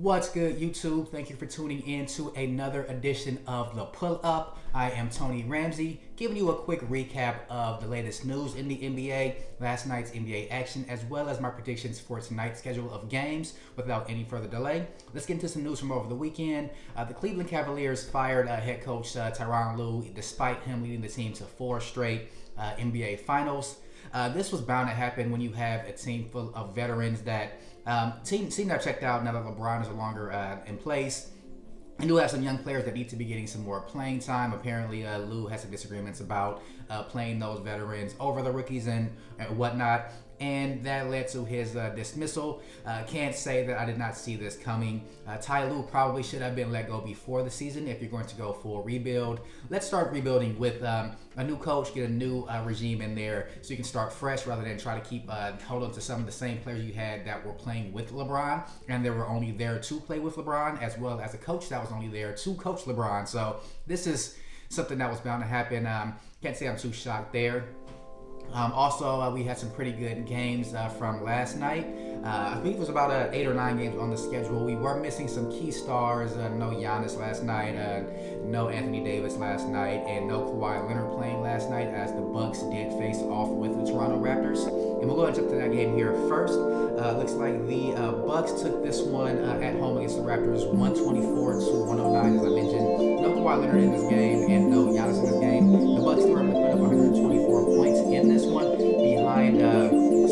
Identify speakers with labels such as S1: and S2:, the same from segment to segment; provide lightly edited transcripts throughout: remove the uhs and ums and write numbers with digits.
S1: What's good, YouTube? Thank you for tuning in to another edition of The Pull Up. I am Tony Ramsey, giving you a quick recap of the latest news in the NBA, last night's NBA action, as well as my predictions for tonight's schedule of games. Without any further delay, let's get into some news from over the weekend. The Cleveland Cavaliers fired head coach Tyronn Lue, despite him leading the team to 4 straight NBA finals. This was bound to happen when you have a team full of veterans that team that checked out now that LeBron is no longer in place. And do have some young players that need to be getting some more playing time. Apparently, Lue has some disagreements about playing those veterans over the rookies and whatnot. And that led to his dismissal. Can't say that I did not see this coming. Ty Lue probably should have been let go before the season if you're going to go full rebuild. Let's start rebuilding with a new coach, get a new regime in there so you can start fresh rather than try to keep hold on to some of the same players you had that were playing with LeBron. And they were only there to play with LeBron, as well as a coach that was only there to coach LeBron. So this is something that was bound to happen. Can't say I'm too shocked there. Also, we had some pretty good games from last night. I think it was about 8 or 9 games on the schedule. We were missing some key stars. No Giannis last night, no Anthony Davis last night, and no Kawhi Leonard playing last night as the Bucks did face off with the Toronto Raptors. And we'll go ahead and jump to that game here first. Looks like the Bucks took this one at home against the Raptors 124-109, as I mentioned. No Kawhi Leonard in this game and no Giannis in this game. The Bucks were able to put up 124 points in this one behind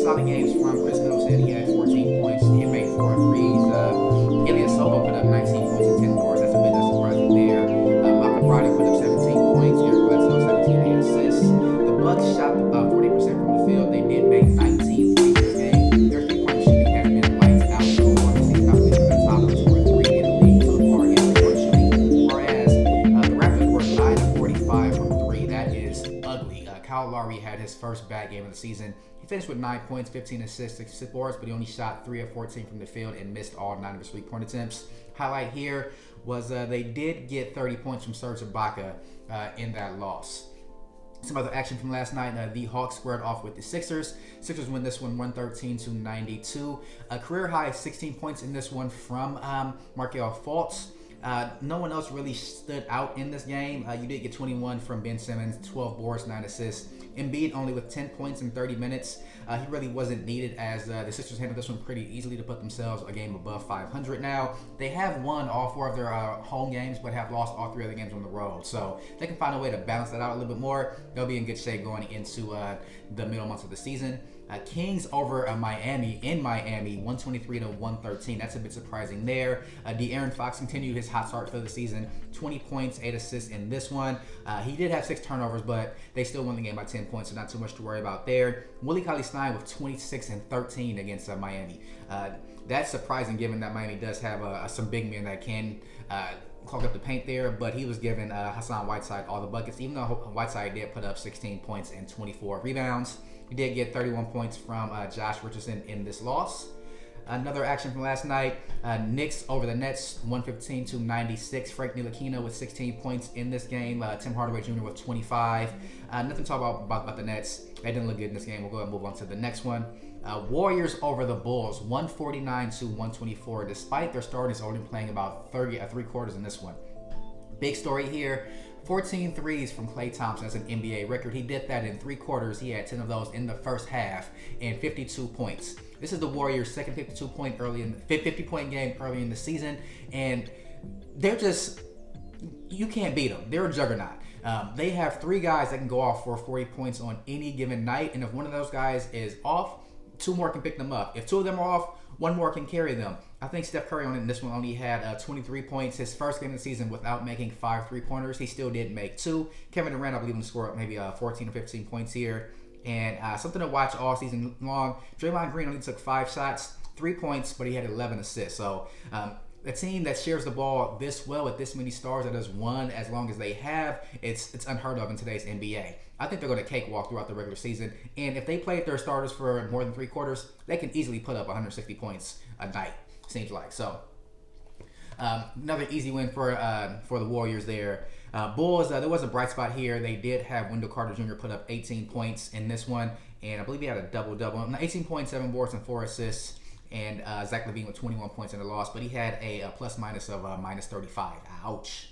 S1: solid games from Chris Middleton. He had 14 points. He made 4 threes. Ilyasova put up 19 points and 10 boards. That's a bit surprising there. Malcolm Brogdon put up 17 points. Eric Bledsoe 17 assists. The Bucks shot 40% from the field. They did make 19 points this game. Their three-point shooting has been lights out. So far this season, I believe they're the top 2 or 3 in the league so far in three-point shooting. Whereas the Raptors were 9 of 45 from 3. That is ugly. Kyle Lowry had his first bad game of the season. He finished with 9 points, 15 assists, 6 boards, but he only shot 3 of 14 from the field and missed all 9 of his three-point attempts. Highlight here was they did get 30 points from Serge Ibaka in that loss. Some other action from last night, the Hawks squared off with the Sixers. Sixers win this one 113-92. A career high 16 points in this one from Markelle Fultz. No one else really stood out in this game. You did get 21 from Ben Simmons, 12 boards, 9 assists. Embiid only with 10 points in 30 minutes. He really wasn't needed as the Sixers handled this one pretty easily to put themselves a game above 500 now. They have won all 4 of their home games, but have lost all 3 other games on the road. So if they can find a way to balance that out a little bit more, they'll be in good shape going into the middle months of the season. Kings over Miami in Miami, 123-113. That's a bit surprising there. De'Aaron Fox continued his hot start for the season, 20 points, 8 assists in this one. He did have 6 turnovers, but they still won the game by 10 points, so not too much to worry about there. Willie Cauley-Stein with 26 and 13 against Miami. That's surprising given that Miami does have some big men that can clog up the paint there, but he was giving Hassan Whiteside all the buckets, even though Whiteside did put up 16 points and 24 rebounds. He did get 31 points from Josh Richardson in this loss. Another action from last night, Knicks over the Nets, 115-96. Frank Ntilikina with 16 points in this game. Tim Hardaway Jr. with 25. Nothing to talk about the Nets. They didn't look good in this game. We'll go ahead and move on to the next one. Warriors over the Bulls, 149-124, despite their starters only playing about 3 quarters in this one. Big story here. 14 threes from Klay Thompson as an NBA record. He did that in 3 quarters. He had 10 of those in the first half and 52 points. This is the Warriors' second 50-point game early in the season, and they're just, you can't beat them. They're a juggernaut. They have 3 guys that can go off for 40 points on any given night, and if one of those guys is off, 2 more can pick them up. If 2 of them are off, 1 more can carry them. I think Steph Curry on this one only had 23 points. His first game of the season without making 5 3-pointers. He still did make 2. Kevin Durant, I believe, scored maybe 14 or 15 points here. And something to watch all season long. Draymond Green only took 5 shots, 3 points, but he had 11 assists. So a team that shares the ball this well with this many stars that has won as long as they have, it's unheard of in today's NBA. I think they're going to cakewalk throughout the regular season. And if they played their starters for more than 3 quarters, they can easily put up 160 points a night, seems like. So another easy win for the Warriors there. Bulls, there was a bright spot here. They did have Wendell Carter Jr. put up 18 points in this one, and I believe he had a double-double. 18 points, 7 boards, and 4 assists. and Zach LaVine with 21 points in the loss, but he had a plus minus of minus 35. Ouch.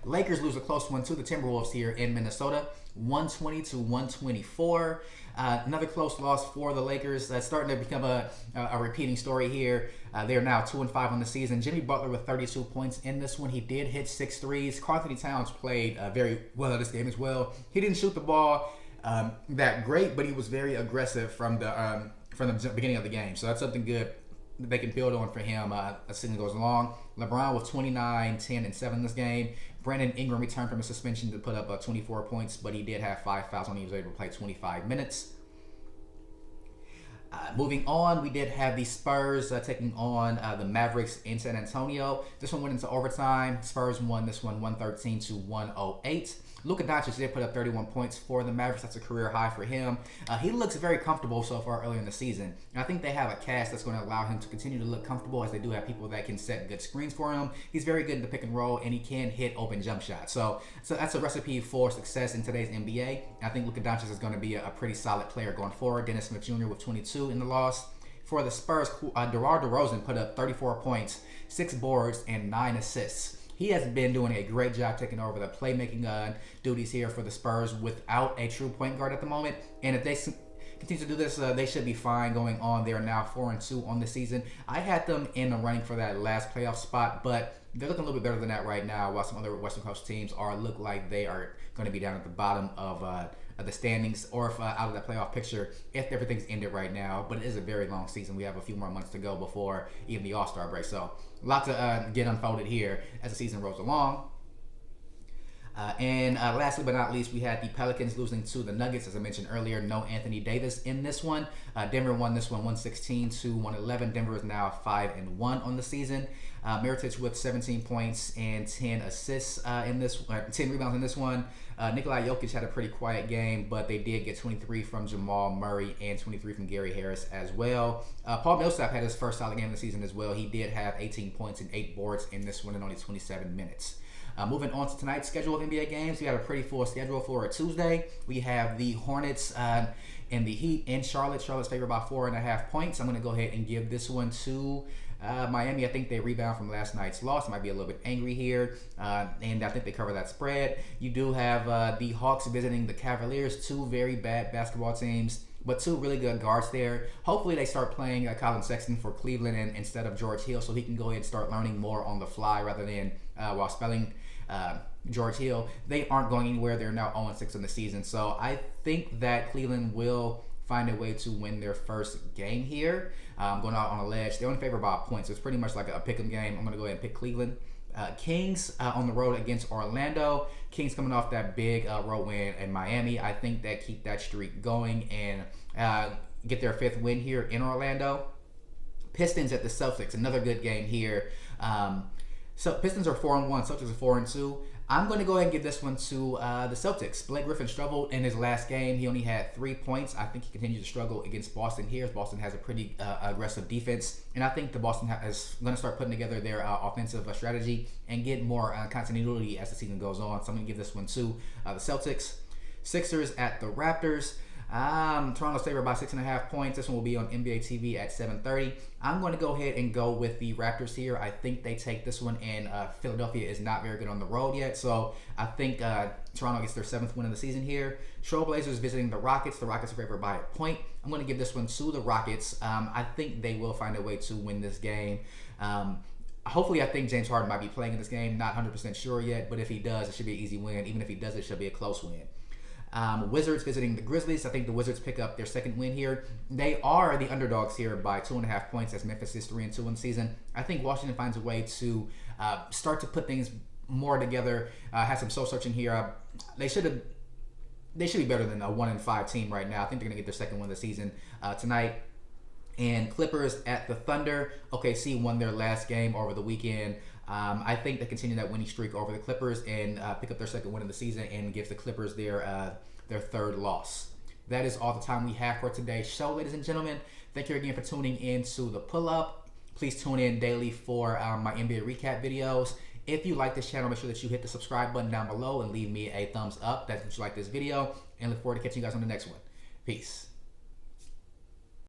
S1: Lakers lose a close one to the Timberwolves here in Minnesota, 120 to 124. Another close loss for the Lakers. That's starting to become a repeating story here. They are now 2-5 on the season. Jimmy Butler with 32 points in this one. He did hit 6 threes. Karl-Anthony Towns played very well in this game as well. He didn't shoot the ball that great, but he was very aggressive from the beginning of the game. So that's something good they can build on for him as the season goes along. LeBron with 29, 10, and 7 in this game. Brandon Ingram returned from a suspension to put up 24 points, but he did have 5 fouls when he was able to play 25 minutes. Moving on, we did have the Spurs taking on the Mavericks in San Antonio. This one went into overtime. Spurs won this one 113 to 108. Luka Doncic did put up 31 points for the Mavericks. That's a career high for him. He looks very comfortable so far early in the season. And I think they have a cast that's going to allow him to continue to look comfortable, as they do have people that can set good screens for him. He's very good in the pick and roll, and he can hit open jump shots. So that's a recipe for success in today's NBA. I think Luka Doncic is going to be a pretty solid player going forward. Dennis Smith Jr. with 22 in the loss. For the Spurs, DeMar DeRozan put up 34 points, 6 boards, and 9 assists. He has been doing a great job taking over the playmaking duties here for the Spurs without a true point guard at the moment. And if they continue to do this, they should be fine going on. They are now 4-2 on the season. I had them in the running for that last playoff spot, but they're looking a little bit better than that right now, while some other Western Coast teams look like they are going to be down at the bottom of the standings, or if out of that playoff picture if everything's ended right now. But it is a very long season. We have a few more months to go before even the All-Star break, so a lot to get unfolded here as the season rolls along. And lastly but not least, we had the Pelicans losing to the Nuggets. As I mentioned earlier, no Anthony Davis in this one. Denver won this one 116 to 111. Denver is now 5-1 on the season. Mirotic with 17 points and 10 assists 10 rebounds in this one. Nikola Jokic had a pretty quiet game, but they did get 23 from Jamal Murray and 23 from Gary Harris as well. Paul Millsap had his first solid game of the season as well. He did have 18 points and 8 boards in this one in only 27 minutes. Moving on to tonight's schedule of NBA games, we have a pretty full schedule for a Tuesday. We have the Hornets and the Heat in Charlotte. Charlotte's favored by 4.5 points. I'm going to go ahead and give this one to Miami. I think they rebound from last night's loss. Might be a little bit angry here, and I think they cover that spread. You do have the Hawks visiting the Cavaliers, 2 very bad basketball teams, but 2 really good guards there. Hopefully they start playing Colin Sexton for Cleveland instead of George Hill, so he can go ahead and start learning more on the fly rather than while spelling George Hill. They aren't going anywhere. They're now 0-6 in the season, so I think that Cleveland will find a way to win their first game here. Going out on a ledge. They're only favored by a point, so it's pretty much like a pick 'em game. I'm going to go ahead and pick Cleveland. Kings on the road against Orlando. Kings coming off that big road win in Miami. I think they keep that streak going and get their 5th win here in Orlando. Pistons at the Celtics. Another good game here. So Pistons are 4-1. Celtics are 4-2. I'm going to go ahead and give this one to the Celtics. Blake Griffin struggled in his last game. He only had 3 points. I think he continues to struggle against Boston here, as Boston has a pretty aggressive defense. And I think the Boston is going to start putting together their offensive strategy and get more continuity as the season goes on. So I'm going to give this one to the Celtics. Sixers at the Raptors. Toronto's favored by 6.5 points. This one will be on NBA TV at 7:30. I'm going to go ahead and go with the Raptors here. I think they take this one, and Philadelphia is not very good on the road yet. So I think Toronto gets their 7th win of the season here. Trailblazers visiting the Rockets. The Rockets are favored by a point. I'm going to give this one to the Rockets. I think they will find a way to win this game. Hopefully, I think James Harden might be playing in this game. Not 100% sure yet, but if he does, it should be an easy win. Even if he does, it should be a close win. Wizards visiting the Grizzlies. I think the Wizards pick up their 2nd win here. They are the underdogs here by 2.5 points, as Memphis is 3-2 in the season. I think Washington finds a way to start to put things more together. Have some soul searching here. They should be better than a 1-5 team right now. I think they're going to get their 2nd win of the season tonight. And Clippers at the Thunder. OKC won their last game over the weekend. I think they continue that winning streak over the Clippers and pick up their 2nd win of the season and gives the Clippers their 3rd loss. That is all the time we have for today's show, ladies and gentlemen. Thank you again for tuning in to the Pull Up. Please tune in daily for my NBA recap videos. If you like this channel, make sure that you hit the subscribe button down below and leave me a thumbs up. That's what you like this video. And look forward to catching you guys on the next one. Peace.